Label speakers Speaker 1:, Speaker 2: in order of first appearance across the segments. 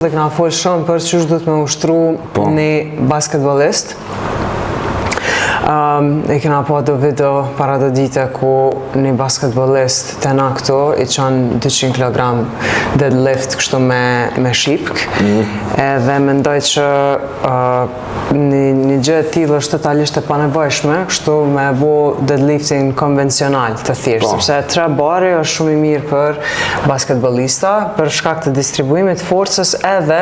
Speaker 1: Dhe këna folë shumë për çështë duhet me ushtru një basketbolist. E kena pa do video para do dite ku një basketbolist të na këto i qanë 200 kg deadlift kështu me shipk. Edhe mendoj që një gjë e tillë është totalisht e panevojshme, kështu me bo deadlifting konvencional të thjeshtë, sepse 3 bari është shumë i mirë për basketbolista, për shkak të distribuimit forcës edhe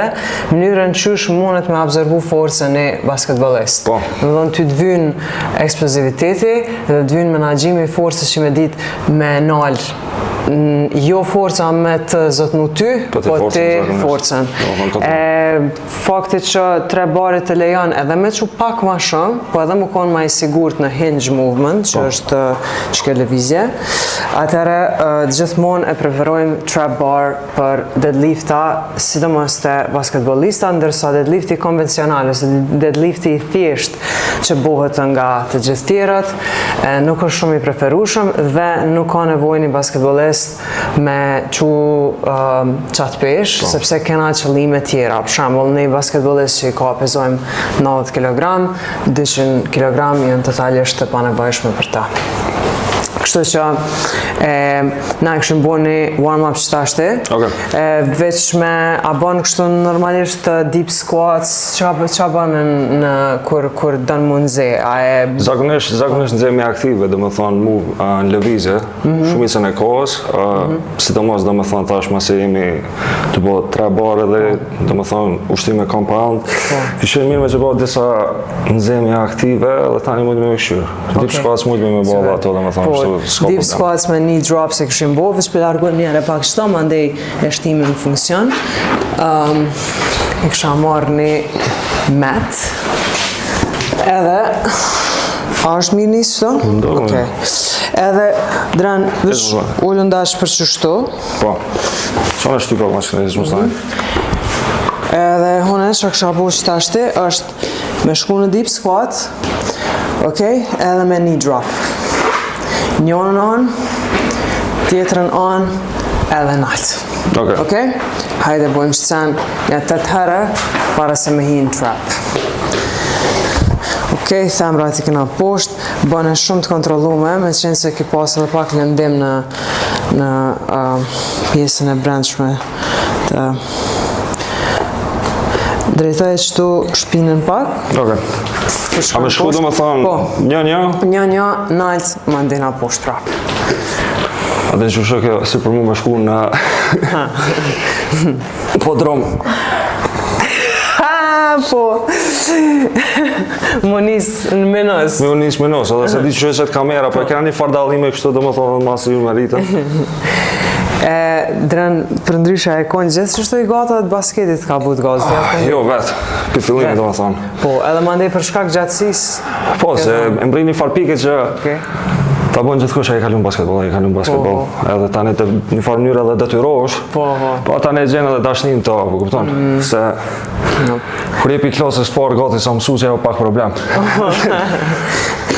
Speaker 1: mënyrën qysh mundet me absorbu forcën e basketbolist. Më thonë ty të vynë eksploziviteti dhe të vynë menaxhimi i forcës që me ditë me nalë jo forca me të zotnu ty, po ti forcën. Fakti që 3 barit të lejon edhe me që pak ma shumë, po edhe më konë ma i sigurt në hinge movement, që është që lëvizje. Atëre, gjithmonë e preferojmë trap bar për deadlifta, sidomos të basketbolista, ndërsa deadlifti konvencional, ose deadlifti i thjesht që bëhet nga të gjithë tjerët, nuk është shumë i preferueshëm dhe nuk ka nevojë një basketbolist me qatë pesh, sepse kena qëllime tjera. Për shembull, një basketbolist që i ka pesojmë 90 kg, 200 kg janë totalisht të panevojshme për ta. Kështu që na e këshim bo një warm-up që tashti, veç me a bon kështu normalisht deep squats, që bon kur dënë mu nëze?
Speaker 2: Zakonisht nëzemi aktive, dhe më thonë mu në lëvizje, shumicën e kohës, sidomos dhe më thonë tash ma se jemi të bo 3 bare dhe dhe më thonë ushtime compound, kështu mirë me që bo disa nëzemi aktive dhe tani mund me ushqyrë. Deep squats mund me bo dhe ato dhe më thonë.
Speaker 1: Deep squats me knee drops e këshim bo, veç për largoj njëre pak qëto, ma ndej e shtimi në funksion. I kësha marrë një mat, edhe, a është mirë njësë të? Okej. Edhe, dran, veç ullën dash për qështu.
Speaker 2: Po, që në shtyko ma që në ishë mustaj?
Speaker 1: Edhe, hune, që kësha bo që tashti, është me shku në deep squat, okej, edhe me knee drop. Njënën on, tjetërën on, edhe nalt. Okej? Hajde bojmë shëtësan një 8 herë para se me hi në trap. Okej, them rati këna poshtë, bëne shumë të kontrollume, me qenë se ki pasë edhe pak lëndim në pjesën e brendshme të drejtoj qëtu shpinën pak.
Speaker 2: A me shku do me thonë një?
Speaker 1: Një, nalt, ma ndina poshtë trap.
Speaker 2: A dhe në që shëke si për mu me shku në podrom.
Speaker 1: Po, më nisë në menos.
Speaker 2: Me unisë menos, edhe se di që qëhet kamera, po e kena një fardallime kështu do me thonë në masë ju me rritën.
Speaker 1: Dren, për ndryshe e konë gjithë që shto i gata të basketit ka but gazë?
Speaker 2: Jo, vetë, këtë fillimi do me thonë.
Speaker 1: Po, edhe ma ndej për shkak gjatësis?
Speaker 2: Po, se e mbri një farpike që ta bënë gjithë kusha e kalun basketbol, edhe tani të një farë mënyrë edhe detyrosh, po tani e gjenë edhe dashnin të, po kupton, se kur jepi klasës parë gati sa mësu që e o pak problem.